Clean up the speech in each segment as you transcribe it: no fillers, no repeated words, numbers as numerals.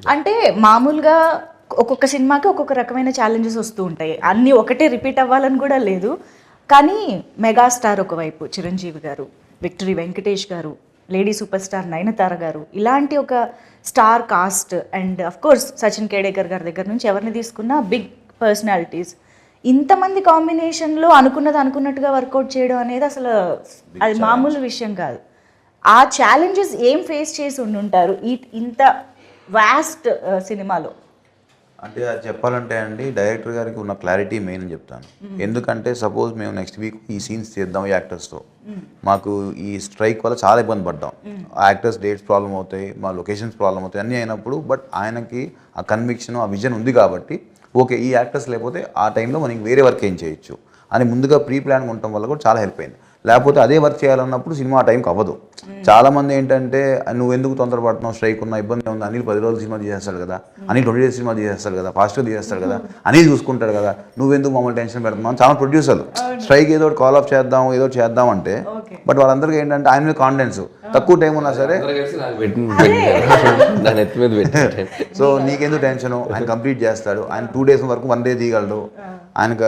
అంటే మామూలుగా ఒక్కొక్క సినిమాకి ఒక్కొక్క రకమైన ఛాలెంజెస్ వస్తూ ఉంటాయి, అన్నీ ఒకటే రిపీట్ అవ్వాలని కూడా లేదు. కానీ మెగాస్టార్ ఒకవైపు చిరంజీవి గారు, విక్టరీ వెంకటేష్ గారు, లేడీ సూపర్ స్టార్ నయనతార గారు, ఇలాంటి ఒక star cast and of course Sachin Khedekar గారి దగ్గర నుంచి ఎవరిని తీసుకున్నా బిగ్ పర్సనాలిటీస్, ఇంతమంది కాంబినేషన్లో అనుకున్నది అనుకున్నట్టుగా వర్కౌట్ చేయడం అనేది అసలు అది మామూలు విషయం కాదు. ఆ ఛాలెంజెస్ ఏం ఫేస్ చేసి ఉండుంటారు ఇంత వాస్ట్ సినిమాలో? అంటే అది చెప్పాలంటే అండి, డైరెక్టర్ గారికి ఉన్న క్లారిటీ మెయిన్ అని చెప్తాను. ఎందుకంటే సపోజ్ మేము నెక్స్ట్ వీక్ ఈ సీన్స్ చేద్దాం ఈ యాక్టర్స్తో, మాకు ఈ స్ట్రైక్ వల్ల చాలా ఇబ్బంది పడ్డాం, ఆ యాక్టర్స్ డేట్స్ ప్రాబ్లం అవుతాయి, మా లొకేషన్స్ ప్రాబ్లం అవుతాయి, అన్నీ అయినప్పుడు బట్ ఆయనకి ఆ కన్విక్షన్ ఆ విజన్ ఉంది కాబట్టి ఓకే ఈ యాక్టర్స్ లేకపోతే ఆ టైంలో మనకి వేరే వర్క్ ఏం చేయొచ్చు అని ముందుగా ప్రీ ప్లాన్ ఉండటం వల్ల కూడా చాలా హెల్ప్ అయింది. లేకపోతే అదే వర్క్ చేయాలన్నప్పుడు సినిమా ఆ టైంకి అవ్వదు. చాలామంది ఏంటంటే నువ్వు ఎందుకు తొందరపడుతున్నావు, స్ట్రైక్ ఉన్న ఇబ్బంది ఉంది, అనిల్ 10 రోజులు సినిమా తీసేస్తాడు కదా, అనిల్ 20 days సినిమా తీసేస్తాడు కదా, ఫాస్ట్గా తీసేస్తాడు కదా, అనిల్ చూసుకుంటాడు కదా, నువ్వెందుకు మమ్మల్ని టెన్షన్ పెడుతున్నావు చాలా ప్రొడ్యూసర్లు స్ట్రైక్ ఏదో కాల్ ఆఫ్ చేద్దాం ఏదో చేద్దాం అంటే, బట్ వాళ్ళందరికీ ఏంటంటే ఆయన మీద కాన్ఫిడెన్స్ తక్కువ టైం ఉన్నా సరే సో నీకెందుకు టెన్షను, ఆయన కంప్లీట్ చేస్తాడు, ఆయన 2 days వరకు 1 day తీయగలడు, ఆయనకు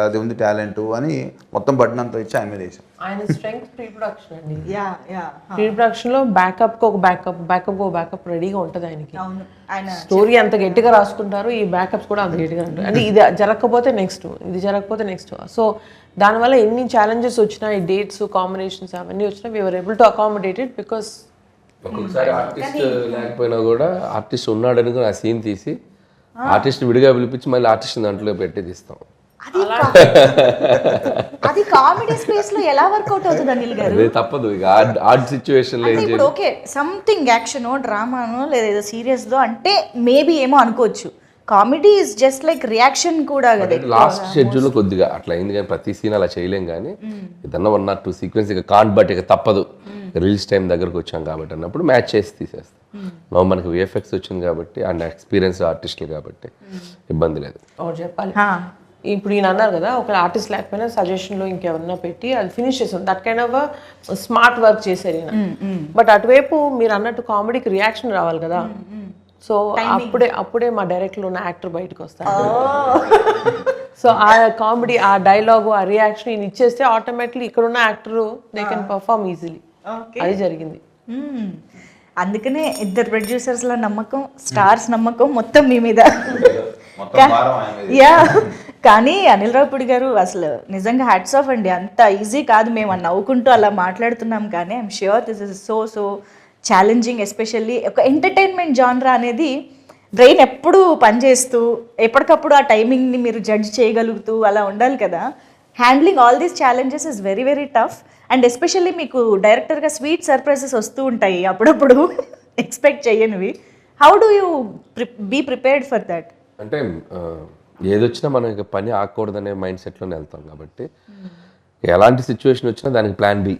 అది ఉంది టాలెంట్ అని మొత్తం బట్టినంత ఇచ్చి ఆయన మీద వేసాం. ఆయన స్ట్రెంగ్త్ ప్రీ ప్రొడక్షన్ అండి. ప్రీ ప్రొడక్షన్ లో బ్యాకప్ ఒక బ్యాకప్ రెడీగా ఉంటుంది ఆయనకి. స్టోరీ అంత గట్టిగా రాసుకుంటారు, ఈ బ్యాకప్స్ కూడా అంత గట్టిగా ఉంటాయి. అంటే ఇది జరగకపోతే నెక్స్ట్, ఇది జరగకపోతే నెక్స్ట్. సో దానివల్ల ఎన్ని ఛాలెంజెస్ వచ్చినా, ఈ డేట్స్ కాంబినేషన్స్ అవన్నీ వచ్చినా we were able to accommodate it because ఒక్కొక్కసారి ఆర్టిస్ట్ లేకపోయినా కూడా ఆర్టిస్ట్ ఉన్నాడని ఆ సీన్ తీసి ఆర్టిస్ట్ విడిగా పిలిపించి మళ్ళీ ఆర్టిస్ట్ దాంట్లో పెట్టి తీస్తాం. అది కామెడీ స్పేస్ లో ఎలా వర్కౌట్ అవుతుంది అనిల్ గారు? అదే తప్పదు ఇక ఆర్ట్ సిచ్యువేషన్ లో. ఇప్పుడు ఓకే సంథింగ్ యాక్షనో డ్రామానో లేదా ఏదో సీరియస్ దో అంటే మేబీ ఏమో అనుకోవచ్చు, comedy is just like reaction కూడా కదా. లాస్ట్ షెడ్యూల్ కొద్దిగా అట్లా అయింది కానీ ప్రతి సీన్ అలా చేయలేం. కానీ ఏదన్నా 1 or 2 సీక్వెన్స్ ఇక కాంట్ బట్ ఇక తప్పదు, రిలీజ్ టైం దగ్గరకు వచ్చాం కాబట్టి అన్నప్పుడు మ్యాచ్ చేసి తీసేస్తాం. నో మనకి విఎఫ్ఎక్స్ వచ్చింది కాబట్టి అండ్ ఎక్స్పీరియన్స్ ఆర్టిస్టులు కాబట్టి ఇబ్బంది లేదు. చెప్పాలి ఇప్పుడు ఈయన అన్నారు కదా, ఒక ఆర్టిస్ట్ లేకపోయినా సజెషన్లో ఇంకెవరన్నా పెట్టి అది ఫినిష్ చేసాం, that kind of smart work చేశారు ఈయన. బట్ అటువైపు మీరు అన్నట్టు కామెడీకి రియాక్షన్ రావాలి కదా, సో అప్పుడే మా డైరెక్ట్లో ఉన్న యాక్టర్ బయటకు వస్తారు. సో ఆ కామెడీ, ఆ డైలాగు, ఆ రియాక్షన్ ఈయన ఇచ్చేస్తే ఆటోమేటిక్లీ ఇక్కడ ఉన్న actor they can perform easily. అది జరిగింది. అందుకనే ఇద్దరు ప్రొడ్యూసర్స్ల నమ్మకం, స్టార్స్ నమ్మకం మొత్తం మీ మీద. యా కానీ అనిల్ రావిపూడి గారు అసలు నిజంగా హ్యాట్స్ ఆఫ్ అండి, అంత ఈజీ కాదు. మేము నవ్వుకుంటూ అలా మాట్లాడుతున్నాం కానీ I'm sure this is so challenging. Especially ఒక ఎంటర్టైన్మెంట్ జానరా అనేది బ్రెయిన్ ఎప్పుడు పనిచేస్తూ ఎప్పటికప్పుడు ఆ టైమింగ్ని మీరు జడ్జ్ చేయగలుగుతూ అలా ఉండాలి కదా. Handling all these challenges is very very tough. And especially మీకు డైరెక్టర్గా స్వీట్ సర్ప్రైజెస్ వస్తూ ఉంటాయి అప్పుడప్పుడు ఎక్స్పెక్ట్ చేయనివి. How do you be prepared for that? అంటే ఏదొచ్చినా మనం ఇక పని ఆగకూడదనే మైండ్ సెట్లోనే వెళ్తాం కాబట్టి ఎలాంటి సిచ్యువేషన్ వచ్చినా దానికి ప్లాన్ బి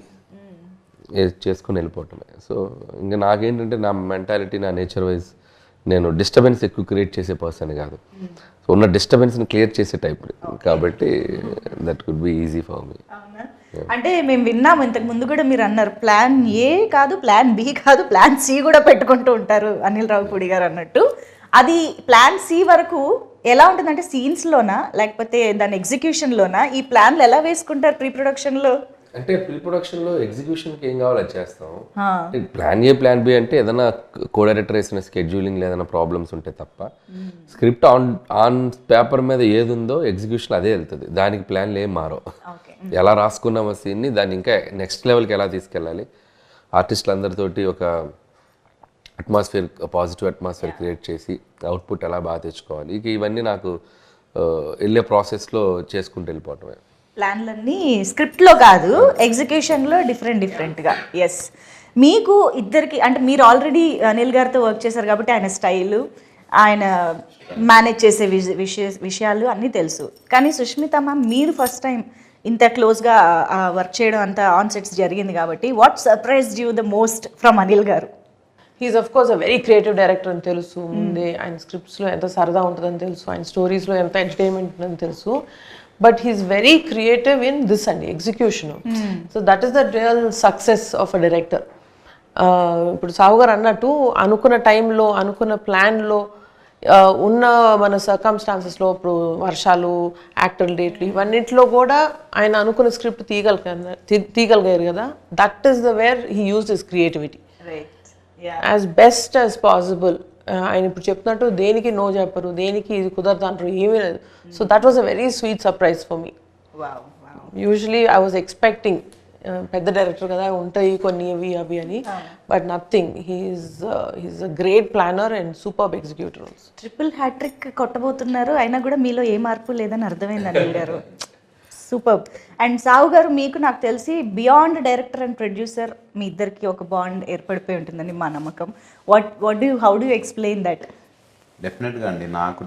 చేసుకుని వెళ్ళిపోవటమే. సో ఇంకా నాకేంటంటే నా మెంటాలిటీ, నా నేచర్ వైజ్ నేను డిస్టర్బెన్స్ ఎక్కువ క్రియేట్ చేసే పర్సన్ కాదు. సో ఉన్న డిస్టర్బెన్స్ని క్లియర్ చేసే టైప్ కాబట్టి that could be easy for me. అంటే మేము విన్నాము ఇంతకు ముందు కూడా, మీరు అన్నారు ప్లాన్ ఏ కాదు, ప్లాన్ బి కాదు, ప్లాన్ సి కూడా పెట్టుకుంటూ ఉంటారు అనిల్ రావిపూడి గారు అన్నట్టు. అది ప్లాన్ సి వరకు ఎలా ఉంటుందంటే సీన్స్లోనా లేకపోతే దాని ఎగ్జిక్యూషన్లోనా? ఈ ప్లాన్లు ఎలా వేసుకుంటారు ప్రీ ప్రొడక్షన్లో? అంటే ప్రీ ప్రొడక్షన్లో ఎగ్జిక్యూషన్కి ఏం కావాలో అది చేస్తాం. ప్లాన్ ఏ ప్లాన్ బి అంటే ఏదైనా కో డైరెక్టర్ వేసిన స్కెడ్యూలింగ్ ఏదైనా ప్రాబ్లమ్స్ ఉంటే తప్ప స్క్రిప్ట్ ఆన్ పేపర్ మీద ఏది ఉందో ఎగ్జిక్యూషన్ అదే వెళ్తుంది. దానికి ప్లాన్లు ఏం మారో. ఎలా రాసుకున్నామో సీన్ని దాన్ని ఇంకా నెక్స్ట్ లెవెల్కి ఎలా తీసుకెళ్ళాలి, ఆర్టిస్టులు అందరితోటి ఒక అట్మాస్ఫియర్, పాజిటివ్ అట్మాస్ఫియర్ క్రియేట్ చేసి అవుట్పుట్ ఎలా బాగా తెచ్చుకోవాలి, ఇక ఇవన్నీ నాకు వెళ్ళే ప్రాసెస్లో చేసుకుంటూ వెళ్ళిపోవటమే. ప్లాన్లన్నీ స్క్రిప్ట్లో కాదు, ఎగ్జిక్యూషన్లో డిఫరెంట్గా. ఎస్, మీకు ఇద్దరికి అంటే మీరు ఆల్రెడీ అనిల్ గారితో వర్క్ చేశారు కాబట్టి ఆయన స్టైలు, ఆయన మేనేజ్ చేసే విషయాలు అన్నీ తెలుసు. కానీ సుష్మితమ్మ మీరు ఫస్ట్ టైం ఇంత క్లోజ్గా వర్క్ చేయడం అంత ఆన్ సెట్స్ జరిగింది కాబట్టి what surprised you the most from Anil garu? He is of course a very creative director అని తెలుసు ముందే. ఆయన స్క్రిప్ట్స్లో ఎంత సరదా ఉంటుందని తెలుసు, ఆయన స్టోరీస్లో ఎంత ఎంటర్టైన్మెంట్ ఉందని తెలుసు. But he is very creative in this అండి execution. So that is the real success of a director. ఇప్పుడు సాహు గారు అన్నట్టు అనుకున్న టైంలో అనుకున్న ప్లాన్లో ఉన్న మన సర్కమ్స్టాన్సెస్లో ఇప్పుడు వర్షాలు, యాక్టర్ డేట్లు ఇవన్నింటిలో కూడా ఆయన అనుకున్న స్క్రిప్ట్ తీయగలిగారు కదా. That is the where he used his creativity as best as possible. ఆయన ఇప్పుడు చెప్తున్నట్టు దేనికి నో చెప్పరు, దేనికి ఇది కుదరదు అంటారు, ఏమీ లేదు. So that was a very sweet surprise for me. Usually I was expecting పెద్ద డైరెక్టర్ కదా ఉంటాయి కొన్ని ఇవి అవి అని, but nothing. He is a great planner and superb executor. Triple hat trick కొట్టబోతున్నారు అయినా కూడా మీలో ఏ మార్పు లేదని అర్థమైంది అనిల్ గారు. సూపర్. అండ్ సాహు గారు, మీకు నాకు తెలిసి బియాండ్ డైరెక్టర్ అండ్ ప్రొడ్యూసర్ మీ ఇద్దరికి ఒక బాండ్ ఏర్పడిపోయి ఉంటుందని మా నమ్మకం. How do explain that? డెఫినెట్గా అండి, నాకు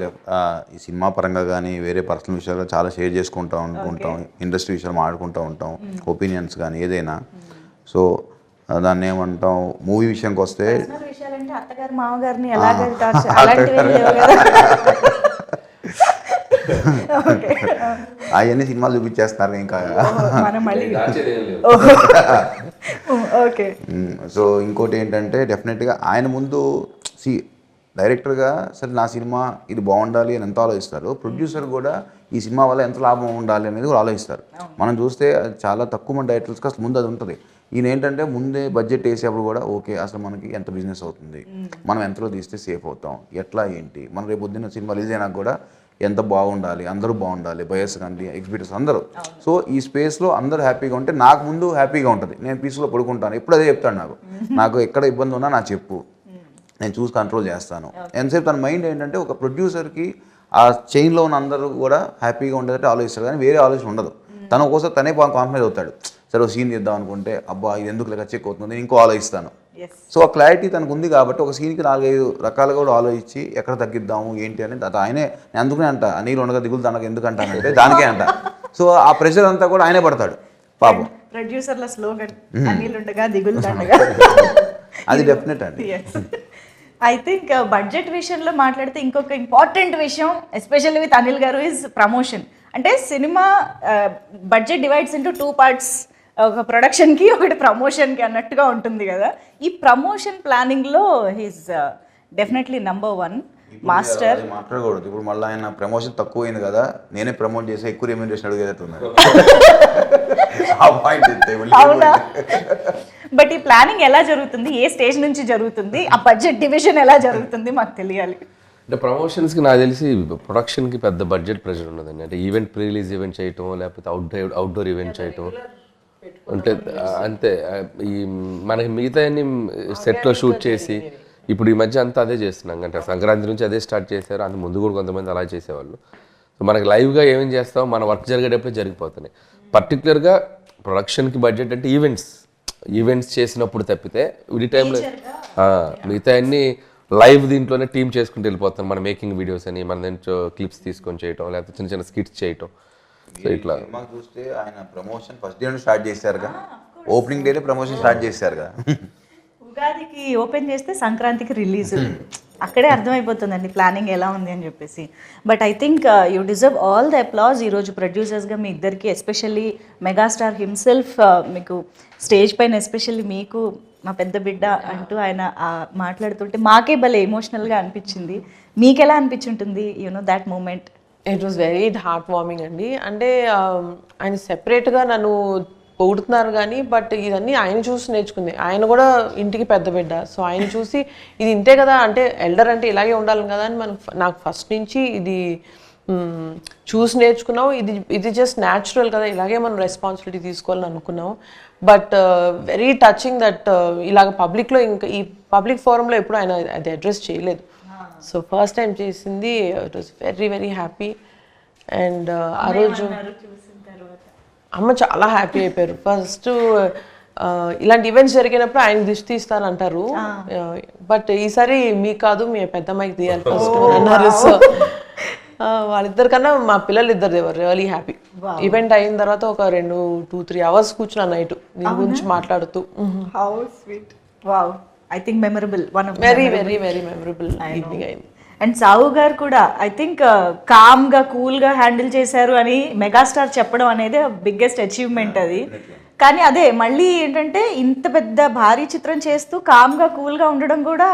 ఈ సినిమా పరంగా కానీ వేరే పర్సనల్ విషయాలు చాలా షేర్ చేసుకుంటూ ఉంటాం, ఇండస్ట్రీ విషయాలు మాట్లాడుకుంటూ ఉంటాం, ఒపీనియన్స్ కానీ ఏదైనా. సో దాన్ని ఏమంటాం, మూవీ విషయానికి వస్తే విషయాలంటే అత్తగారు మామగారిని ఎలాగ అలాంటివి లేవు కదా. అవన్నీ సినిమాలు చూపించేస్తున్నారు ఇంకా. ఓకే. సో ఇంకోటి ఏంటంటే డెఫినెట్గా ఆయన ముందు డైరెక్టర్గా సరే నా సినిమా ఇది బాగుండాలి అని ఎంత ఆలోచిస్తారు, ప్రొడ్యూసర్ కూడా ఈ సినిమా వల్ల ఎంత లాభం ఉండాలి అనేది కూడా ఆలోచిస్తారు. మనం చూస్తే చాలా తక్కువ మంది డైరెక్టర్స్కి అసలు ముందు అది ఉంటుంది. ఈయన ఏంటంటే ముందే బడ్జెట్ వేసేప్పుడు కూడా ఓకే అసలు మనకి ఎంత బిజినెస్ అవుతుంది, మనం ఎంతలో తీస్తే సేఫ్ అవుతాం, ఎట్లా ఏంటి, మనం రేపు పొద్దున్న సినిమా రిలీజ్ అయినా కూడా ఎంత బాగుండాలి, అందరూ బాగుండాలి, బయర్స్ కానీ ఎగ్జిబిటర్స్ అందరూ. సో ఈ స్పేస్లో అందరూ హ్యాపీగా ఉంటే నాకు ముందు హ్యాపీగా ఉంటుంది, నేను పీస్లో పడుకుంటాను. ఎప్పుడు అదే చెప్తాను, నాకు ఎక్కడ ఇబ్బంది ఉన్నా నాకు చెప్పు, నేను చూసి కంట్రోల్ చేస్తాను. ఎంతసేపు తన మైండ్ ఏంటంటే ఒక ప్రొడ్యూసర్కి ఆ చైన్లో ఉన్న అందరూ కూడా హ్యాపీగా ఉండేటట్టు ఆలోచిస్తారు, కానీ వేరే ఆలోచన ఉండదు. తను ఒక్కోసారి తనే కాంప్రమైజ్ అవుతాడు. సరే సీన్ తీద్దాం అనుకుంటే అబ్బా ఇది ఎందుకు లెక్క చెక్ అవుతుంది, ఇంకో ఆలోచిస్తాను. సో ఆ క్లారిటీ తనకు ఉంది కాబట్టి ఒక సీన్కి 4-5 రకాలుగా కూడా ఆలోచించి ఎక్కడ తగ్గిద్దాము ఏంటి అని ఆయనే. నేను అందుకనే అంట నీళ్ళు ఉండగా దిగులు తనకు ఎందుకు అంటానంటే దానికే అంట. సో ఆ ప్రెషర్ అంతా కూడా ఆయనే పడతాడు పాపం. ప్రొడ్యూసర్ల స్లోగన్ అనిల్ ఉండగా దిగులు దండగా. అది డెఫినెట్ అండి. ఐ థింక్ బడ్జెట్ విషయంలో మాట్లాడితే ఇంకొక ఇంపార్టెంట్ విషయం ఎస్పెషల్లీ విత్ అనిల్ గారు ఈజ్ ప్రమోషన్. అంటే cinema budget divides into 2 parts, ఒక ప్రొడక్షన్కి ఒకటి ప్రమోషన్కి అన్నట్టుగా ఉంటుంది కదా. ఈ ప్రమోషన్ ప్లానింగ్లో హీస్ డెఫినెట్లీ నెంబర్ 1 మాస్టర్. మాట్లాడకూడదు ఇప్పుడు, మళ్ళీ ఆయన ప్రమోషన్ తక్కువ అయింది కదా నేనే ప్రమోట్ చేసి ఎక్కువ రెమ్యూనరేషన్ అడిగేటట్టున్నారు. అవునా? బట్ ఈ ప్లానింగ్ ఎలా జరుగుతుంది, ఏ స్టేజ్ నుంచి జరుగుతుంది, ఆ బడ్జెట్ డివిజన్ ఎలా జరుగుతుంది మాకు తెలియాలి. అంటే ప్రమోషన్స్కి నాకు తెలిసి ప్రొడక్షన్కి పెద్ద బడ్జెట్ ప్రెషర్ ఉండదండి. అంటే ఈవెంట్ ప్రీ రిలీజ్ ఈవెంట్ చేయటం, లేకపోతే అవుట్డోర్ ఈవెంట్ చేయటం అంటే అంతే. ఈ మనకి మిగతా అన్ని సెట్లో షూట్ చేసి ఇప్పుడు ఈ మధ్య అంతా అదే చేస్తున్నాం. అంటే సంక్రాంతి నుంచి అదే స్టార్ట్ చేశారు, అంత ముందు కూడా కొంతమంది అలా చేసేవాళ్ళు. సో మనకి లైవ్గా ఏమేం చేస్తామో మన వర్క్ జరిగేటప్పుడే జరిగిపోతున్నాయి. పర్టికులర్గా ప్రొడక్షన్కి బడ్జెట్ అంటే ఈవెంట్స్ చేసినప్పుడు తప్పితే ఈ టైంలో మిగతా అన్ని లైవ్ దీంట్లోనే టీమ్ చేసుకుంటూ వెళ్ళిపోతాం. మన మేకింగ్ వీడియోస్ అని మన దాంట్లో క్లిప్స్ తీసుకొని చేయటం, లేకపోతే చిన్న చిన్న స్కిట్స్ చేయటం. సో ఇట్లా చూస్తే ఆయన ప్రమోషన్ ఫస్ట్ డే స్టార్ట్ చేశారుగా, ఓపెనింగ్ డేనే ప్రమోషన్ స్టార్ట్ చేశారుగా. ఉగాదికి ఓపెన్ చేస్తే సంక్రాంతికి రిలీజ్, అక్కడే అర్థమైపోతుందండి ప్లానింగ్ ఎలా ఉంది అని చెప్పేసి. But I think you deserve all the applause. ఈరోజు ప్రొడ్యూసర్స్గా మీ ఇద్దరికి, ఎస్పెషల్లీ మెగాస్టార్ హిమ్సెల్ఫ్ మీకు స్టేజ్ పైన, ఎస్పెషల్లీ మీకు మా పెద్ద బిడ్డ అంటూ ఆయన మాట్లాడుతుంటే మాకే భలే ఎమోషనల్గా అనిపించింది. మీకు ఎలా అనిపించుంటుంది that moment? It was very heart warming అండి. అంటే ఆయన సెపరేట్గా నన్ను పొగుడుతున్నారు కానీ బట్ ఇదన్నీ ఆయన చూసి నేర్చుకుంది. ఆయన కూడా ఇంటికి పెద్ద బిడ్డ, సో ఆయన చూసి ఇది ఇంతే కదా, అంటే ఎల్డర్ అంటే ఇలాగే ఉండాలి కదా అని నాకు ఫస్ట్ నుంచి ఇది చూసి నేర్చుకున్నాం. ఇది జస్ట్ న్యాచురల్ కదా, ఇలాగే మనం రెస్పాన్సిబిలిటీ తీసుకోవాలని అనుకున్నాం. బట్ వెరీ టచింగ్ దట్ ఇలాగ పబ్లిక్లో, ఇంకా ఈ పబ్లిక్ ఫోరంలో ఎప్పుడు ఆయన అది అడ్రస్ చేయలేదు. సో ఫస్ట్ టైం చేసింది. It was very very happy. And ఆ రోజు అమ్మ చాలా హ్యాపీ అయిపోయారు. ఫస్ట్ ఇలాంటి ఈవెంట్స్ జరిగినప్పుడు ఆయన దిష్టి తీస్తానంటారు, బట్ ఈసారి మీకు కాదు మీ పెద్దమ్మాయికి తీయాలి ఫస్ట్ అన్నారు. సో వాళ్ళిద్దరికన్నా మా పిల్లలు ఇద్దరు దేవర్ రియలీ హ్యాపీ. ఈవెంట్ అయిన తర్వాత ఒక 2-3 hours కూర్చున్నా నైట్ దీని గురించి మాట్లాడుతూ. How sweet. Wow. I think memorable, one of very very very memorable evening అయింది. అండ్ సాహు గారు కూడా ఐ థింక్ కామ్గా కూల్గా హ్యాండిల్ చేశారు అని మెగాస్టార్ చెప్పడం అనేది బిగ్గెస్ట్ అచీవ్మెంట్ అది. కానీ అదే మళ్ళీ ఏంటంటే ఇంత పెద్ద భారీ చిత్రం చేస్తూ కామ్గా కూల్గా ఉండడం కూడా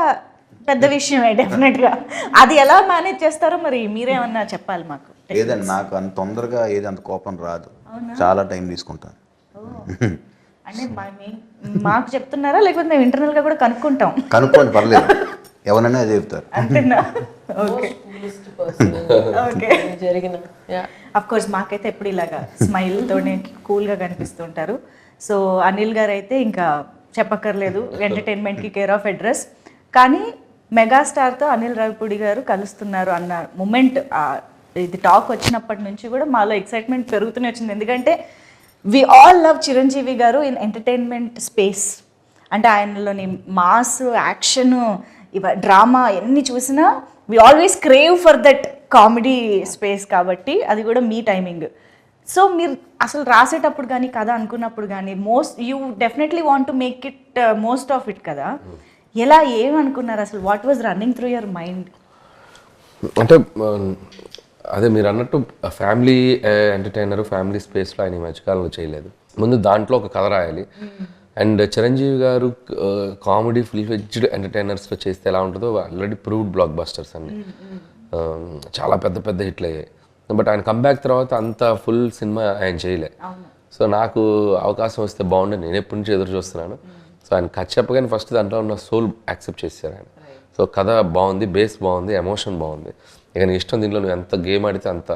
పెద్ద విషయమే డెఫినెట్గా. అది ఎలా మేనేజ్ చేస్తారో మరి మీరేమన్నా చెప్పాలి మాకు. లేదండి, నాకు అంత తొందరగా ఏది అంత కోపం రాదు, చాలా టైం తీసుకుంటాను. అంటే మాకు చెప్తున్నారా లేకపోతే మేము ఇంటర్నల్గా కూడా కనుక్కుంటాం? కనుక్కోండి, పర్లేదు, ఎవరైనా చెప్తారు. అంతేనా? Okay okay. జరిగిన అఫ్ కోర్స్ మాకైతే ఎప్పుడు ఇలాగా స్మైల్తోనే కూల్గా కనిపిస్తుంటారు. సో అనిల్ గారు అయితే ఇంకా చెప్పక్కర్లేదు, ఎంటర్టైన్మెంట్కి కేర్ ఆఫ్ అడ్రస్. కానీ మెగాస్టార్తో అనిల్ రావిపూడి గారు కలుస్తున్నారు అన్న మూమెంట్, ఇది టాక్ వచ్చినప్పటి నుంచి కూడా మాలో ఎక్సైట్మెంట్ పెరుగుతూనే వచ్చింది. ఎందుకంటే వి ఆల్ లవ్ చిరంజీవి గారు ఇన్ ఎంటర్టైన్మెంట్ స్పేస్. అంటే ఆయనలోని మాస్, యాక్షన్, డ్రామా ఎన్ని చూసినా we always crave for that comedy space. కాబట్టి అది కూడా మీ టైమింగ్. సో మీరు అసలు రాసేటప్పుడు కానీ కథ అనుకున్నప్పుడు కానీ you definitely want to make it most of it కదా. ఎలా ఏమనుకున్నారు అసలు? What was running through your mind? అంటే అదే మీరు అన్నట్టు ఫ్యామిలీ ఎంటర్టైనర్, ఫ్యామిలీ స్పేస్లో ఆయన ఈ మధ్యకాలంలో చేయలేదు. ముందు దాంట్లో ఒక కథ రాయాలి. అండ్ చిరంజీవి గారు కామెడీ ఫుల్ ఫ్లెడ్జ్డ్ ఎంటర్టైనర్స్లో చేస్తే ఎలా ఉంటుందో ఆల్రెడీ ప్రూవ్డ్ బ్లాక్ బస్టర్స్ అన్ని చాలా పెద్ద పెద్ద హిట్లు అయ్యాయి. బట్ ఆయన కంబ్యాక్ తర్వాత అంత ఫుల్ సినిమా ఆయన చేయలే. సో నాకు అవకాశం వస్తే బాగుండే, నేను ఎప్పటి నుంచి ఎదురు చూస్తున్నాను. సో ఆయన కథ చెప్పగానే ఫస్ట్ దాంట్లో ఉన్న సోల్ యాక్సెప్ట్ చేశారు ఆయన. సో కథ బాగుంది, బేస్ బాగుంది, ఎమోషన్ బాగుంది, ఇక నీ ఇష్టం, దీంట్లో నువ్వు ఎంత గేమ్ ఆడితే అంత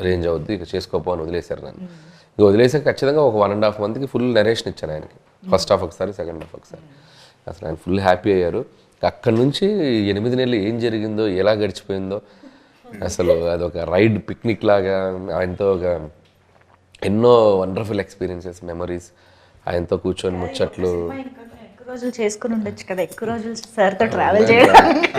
రేంజ్ అవుద్ది, ఇక చేసుకోపోని వదిలేశారు నన్ను. ఇక వదిలేసాక ఖచ్చితంగా ఒక 1.5 monthకి ఫుల్ నరేషన్ ఇచ్చాను ఆయనకి. ఫస్ట్ హాఫ్ ఒకసారి, సెకండ్ హాఫ్ ఒకసారి. అసలు ఆయన ఫుల్ హ్యాపీ అయ్యారు. అక్కడి నుంచి 8 నెలలు ఏం జరిగిందో, ఎలా గడిచిపోయిందో, అసలు అదొక రైడ్, పిక్నిక్ లాగా ఆయనతో ఒక ఎన్నో వండర్ఫుల్ ఎక్స్పీరియన్సెస్, మెమరీస్, ఆయనతో కూర్చొని ముచ్చట్లు. ఎక్కువ రోజులు చేసుకుని ఉండొచ్చు కదా, ఎక్కువ రోజులు సార్తో ట్రావెల్ చేయడానికి.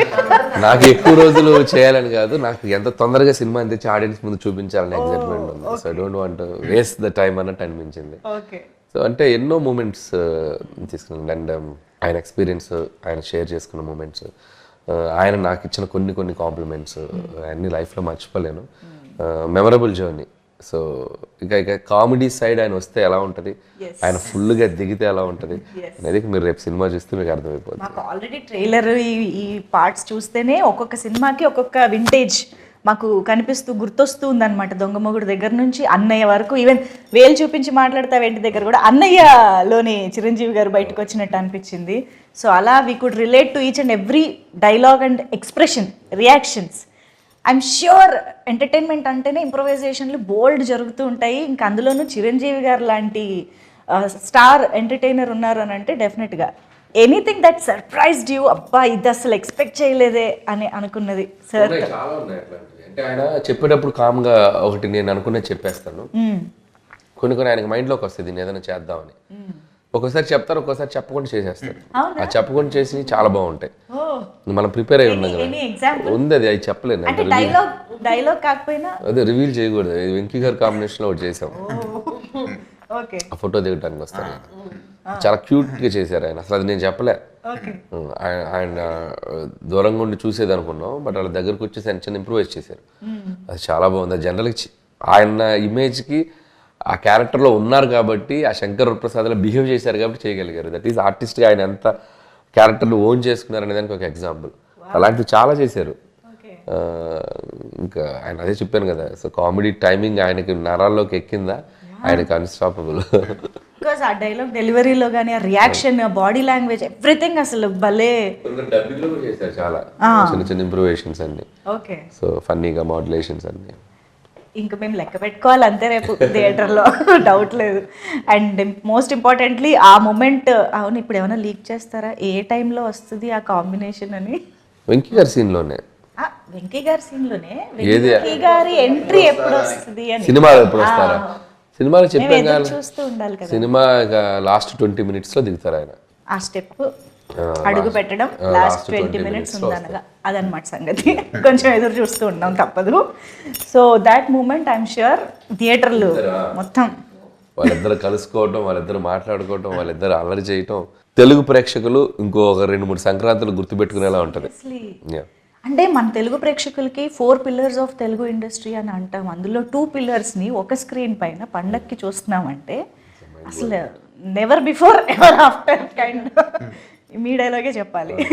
నాకు ఎక్కువ రోజులు చేయాలని కాదు, నాకు ఎంత తొందరగా సినిమా తెచ్చి ఆడియన్స్ ముందు చూపించాలని ఎగ్జైట్మెంట్ ఉంది. So I don't want waste the time అన్నట్టు అనిపించింది. సో అంటే ఎన్నో మూమెంట్స్ తీసుకున్నాను. అండ్ ఆయన ఎక్స్పీరియన్స్, ఆయన షేర్ చేసుకున్న మూమెంట్స్, ఆయన నాకు ఇచ్చిన కొన్ని కాంప్లిమెంట్స్ అన్ని లైఫ్లో మర్చిపోలేను. Memorable journey. సో ఇక కామెడీ సైడ్ ఆయన వస్తే ఎలా ఉంటుంది, ఆయన ఫుల్గా దిగితే ఎలా ఉంటుంది అనేది మీరు రేపు సినిమా చూస్తే మీకు అర్థమైపోతుంది. మాకు ఆల్రెడీ ట్రైలర్, ఈ పార్ట్స్ చూస్తేనే ఒక్కొక్క సినిమాకి ఒక్కొక్క వింటేజ్ మాకు కనిపిస్తూ గుర్తొస్తూ ఉందన్నమాట. దొంగమొగుడు దగ్గర నుంచి అన్నయ్య వరకు, ఈవెన్ వేలు చూపించి మాట్లాడతావేంటి దగ్గర కూడా అన్నయ్యలోని చిరంజీవి గారు బయటకు వచ్చినట్టు అనిపించింది. సో అలా we could relate to each and every dialogue and expression, reactions. I'm sure entertainment అంటేనే ఇంప్రొవైజేషన్లు బోల్డ్ జరుగుతూ ఉంటాయి. ఇంకా అందులోనూ చిరంజీవి గారు లాంటి స్టార్ ఎంటర్టైనర్ ఉన్నారు అని అంటే డెఫినెట్గా ఎనీథింగ్ దట్ సర్ప్రైజ్డ్ యూ, అబ్బా ఇది అసలు ఎక్స్పెక్ట్ చేయలేదే అని అనుకున్నది సార్? చాలా ఉన్నాయి అట్లాంటివి. అంటే ఆయన చెప్పేటప్పుడు కామ్గా ఒకటి నేను అనుకున్నది చెప్పేస్తాను. కొన్ని ఆయనకి మైండ్లోకి వస్తుంది నేను ఏదైనా చేద్దామని. ఒక్కోసారి చెప్తారు, ఒక్కోసారి చెప్పకుండా చేసేస్తారు. ఆ చెప్పకుండా చేసి చాలా బాగుంటాయి. మనం ప్రిపేర్ అయి ఉన్నాం కదా, ఉంది అది చెప్పలేను. డైలాగ్ కాకపోయినా అదే రివీల్ చేయకూడదు. వెంకీ గారు కాంబినేషన్లో ఒకటి చేసాం, ఆ ఫోటో దిగడానికి వస్తాను. చాలా క్యూట్గా చేశారు ఆయన. అసలు అది నేను చెప్పలే, ఆయన దూరంగా ఉండి చూసేది అనుకున్నాం. బట్ వాళ్ళ దగ్గరకు వచ్చేసి ఆయన చిన్న ఇంప్రూవైజ్ చేశారు. అది చాలా బాగుంది. అది జనరల్గా ఆయన ఇమేజ్కి ఆ క్యారెక్టర్లో ఉన్నారు కాబట్టి, ఆ శంకర్ ప్రసాద్లో బిహేవ్ చేశారు కాబట్టి చేయగలిగారు. దట్ ఈస్ ఆర్టిస్ట్గా ఆయన ఎంత క్యారెక్టర్లు ఓన్ చేసుకున్నారు అనే దానికి ఒక ఎగ్జాంపుల్. అలాంటివి చాలా చేశారు. ఇంకా ఆయన అదే చెప్పాను కదా, సో కామెడీ టైమింగ్ ఆయనకి నరాల్లోకి ఎక్కిందా, ఆయనకి అన్స్టాపబుల్. బికాస్ ఆ డైలాగ్ డెలివరీలో కానీ, ఆ రియాక్షన్, బాడీ లాంగ్వేజ్, ఎవ్రీథింగ్ అసలు భలే. డబ్బింగ్లో కూడా చేశారు చాలా చిన్న ఇంప్రూవేషన్స్ అన్ని. ఓకే. సో ఫన్నీగా మాడ్యులేషన్స్ అన్ని. ఇంకా మేము లెక్క పెట్టుకోవాలి అంతే రేపు థియేటర్లో, డౌట్ లేదు. అండ్ మోస్ట్ ఇంపార్టెంట్లీ ఆ మూమెంట్, అవును ఇప్పుడు ఏమైనా లీక్ చేస్తారా ఏ టైంలో వస్తుంది ఆ కాంబినేషన్ అని? వెంకీ గారి సీన్లోనే, వెంకీ గారి సీన్లోనే వెంకీ గారి ఎంట్రీ ఎప్పుడు వస్తుంది అని, సినిమాలో ఎప్పుడు వస్తారా, సినిమాలో చెప్పాను చూస్తూ ఉండాలి కదా. సినిమా లాస్ట్ 20 minutesలో దిగుతారు ఆయన. ఆ స్టెప్ అడుగు పెట్టడం లాస్ట్ 20 minutes ఉందనగా అదనమాట సంగతి. కొంచెం ఎదురు చూస్తూ ఉన్నాం, తప్పదు. So that moment I'm sure థియేటర్లు మొత్తం వాళ్ళిద్దరు కలుసుకోవటం, వాళ్ళిద్దరు మాట్లాడుకోవటం, వాళ్ళిద్దరు అల్లరి చేయటం, తెలుగు ప్రేక్షకులు ఇంకో 2-3 సంక్రాంతులు గుర్తుపెట్టుకునేలా ఉంటుంది. అంటే మన తెలుగు ప్రేక్షకులకి 4 pillars ఆఫ్ తెలుగు ఇండస్ట్రీ అని అంటాం. అందులో 2 pillars ఒక స్క్రీన్ పైన పండక్కి చూస్తున్నామంటే అసలు never before ever after kind మీ డైలాగే చెప్పాలి.